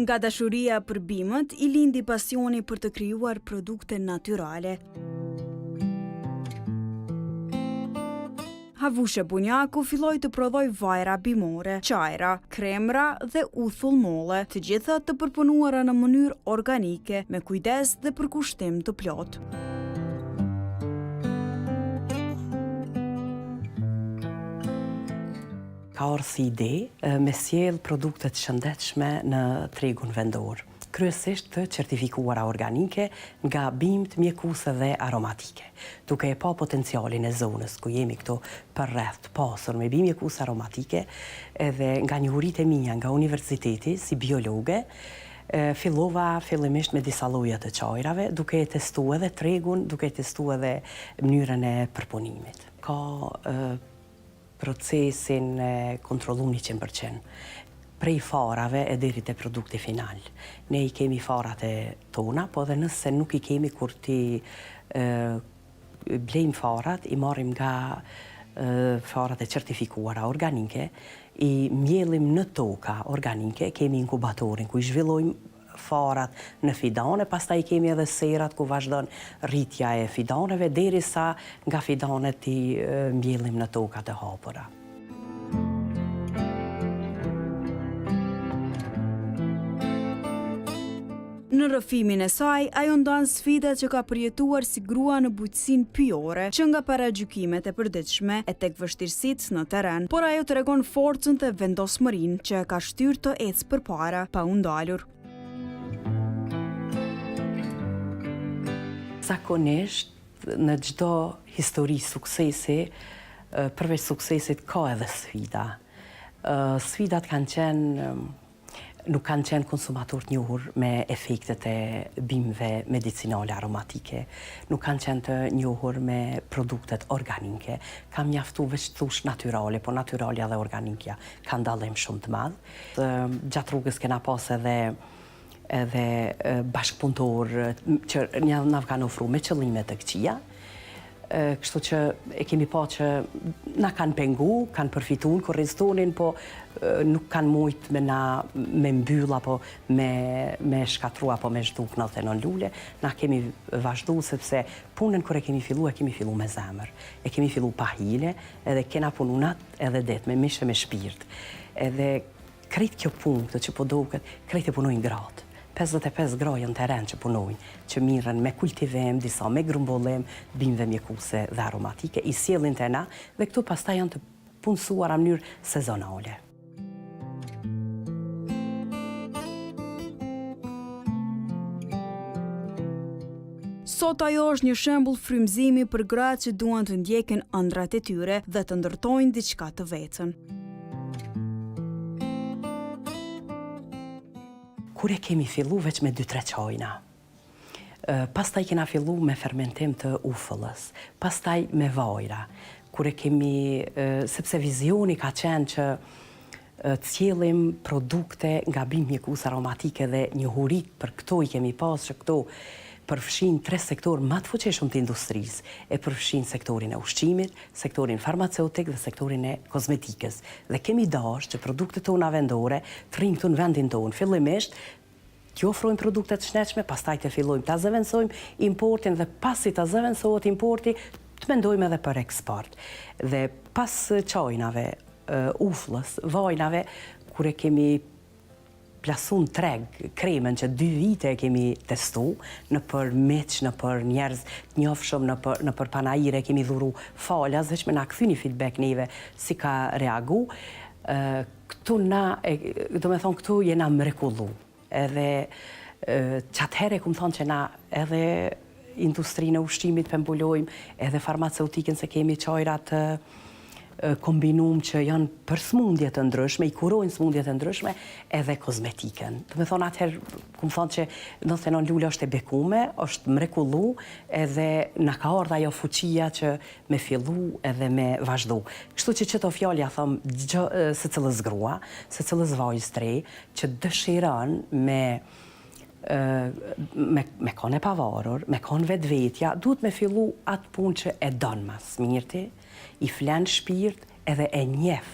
Nga dashuria për bimët, i lindi pasioni për të krijuar produkte natyrale. Havushe Bunjaku filloi të prodhoj vajra bimore, qajra, kremra dhe uthull molle, të gjitha të përpunuara në mënyrë organike, me kujdes dhe përkushtim të plotë. Ka orë si ide me sjell produkte të shëndetshme në tregun vendor, kryesisht të certifikuara organike nga bimët mjekuse dhe aromatike, duke e pa potencialin e zonës ku jemi këtu për rreth të pasur me bimë mjekuse aromatike, edhe nga njohuritë e mia nga universiteti si biologe, fillova fillimisht me disa lloje të qajrave, duke e testuar edhe tregun, duke e testuar edhe mënyrën e përpunimit. Ka procesin kontrolluar 100%. Prej farave e deri te produkti final. Ne i kemi farat e tona, po dhe nëse nuk i kemi kur ti blejmë farat, i marrim nga farat e certifikuara organike, i mjellim në toka organike, kemi inkubatorin ku i zhvillojmë farat në fidane, pastaj kemi edhe serat ku vazhdon rritja e fidaneve, derisa nga fidanet i mbjellim në tokat e hapura. Në rrëfimin e saj, ajo ndan sfidat që ka përjetuar si grua në bujqësinë pyjore, që nga paragjykimet e përditshme e tek vështirësitë në terren, por ajo tregon forcën dhe vendosmërinë që e ka shtyrë të ecë përpara pa u ndalur. Zakonisht, në çdo histori suksesi, përveç suksesit ka edhe sfida. Sfidat nuk kanë qenë konsumator të njohur me efektet e bimëve medicinale aromatike, nuk kanë qenë të njohur me produktet organike, kam mjaftu veç thush natyrale, po natyralja dhe organikja kanë dallim shumë të madh. Gjatë rrugës kena pas edhe bashkëpunëtor që na kanë ofruar me qëllime të këqija, kështu që e kemi pa që na kanë pengu, kanë përfituar korrizonin, po nuk kanë mujt me mbyll apo me shkatrua apo me zhduk natën në lule. Na kemi vazhdu sepse punën kur e kemi fillu me zemër. E kemi fillu pa hile, edhe kena punu natë edhe det, me mishë me shpirt. Edhe krejt kjo punë, këtë që po duket, krejt e punojnë gratë. 55 gra janë terren që punojnë, që mirën me kultivim, disa me grumbullim, bimëve mjekuse dhe aromatike, i sjellin te na dhe këtu pastaj janë të punësuara në mënyrë sezonale. Sot ajo është një shembull frymëzimi për gratë që duan të ndjekin ëndrat e tyre dhe të ndërtojnë diçka të vetën. Kur e kemi fillu veç me 2-3 qajna. Pastaj kena fillu me fermentim të ufullës, pastaj me vajra. Kur e kemi, sepse vizioni ka qenë që të sjellim produkte nga bimë mjekuse aromatike dhe njohurit për këto i kemi pas që këto përfshin 3 sektor më të fuqishëm të industrisë, e përfshin sektorin e ushqimit, sektorin farmaceutik dhe sektorin e kozmetikës. Dhe kemi dashur që produktet tona vendore të rrinë këtu në vendin tonë. Fillimisht të ofrojmë produkte të shëndetshme, pastaj të fillojmë ta zëvendësojmë importin dhe pasi ta zëvendësohet importi, të mendojmë edhe për eksport. Dhe pas qajnave, ufullës, vajnave, kur e kemi plasun treg kremen që 2 vite e kemi testu, në për meq, në për njerëz të njohshëm, në për panajire kemi dhuru falas, veç me na kthy një feedback neve si ka reagu. Këtu do me thonë këtu jena mrekullu. Edhe qatëhere ku më thonë që na edhe industrinë e ushqimit pëmbulojmë, edhe farmaceutikën se kemi qajrat kombinum që janë për smundje të ndryshme, i kurojnë smundje të ndryshme, edhe kozmetikën. Do me thonë atëherë, ku më thonë që nëse në lule është e bekume, është mrekullu, edhe na ka ardha ajo fuqia që me fillu edhe me vazhdu. Kështu që qëto fjalja thëmë se cilës grua, se cilës vajzë tre, që dëshiron me kon e pavarur, me kon vetvetja, duhet me fillu atë punë që e donë mas mirëti, i flen shpirt edhe e njeh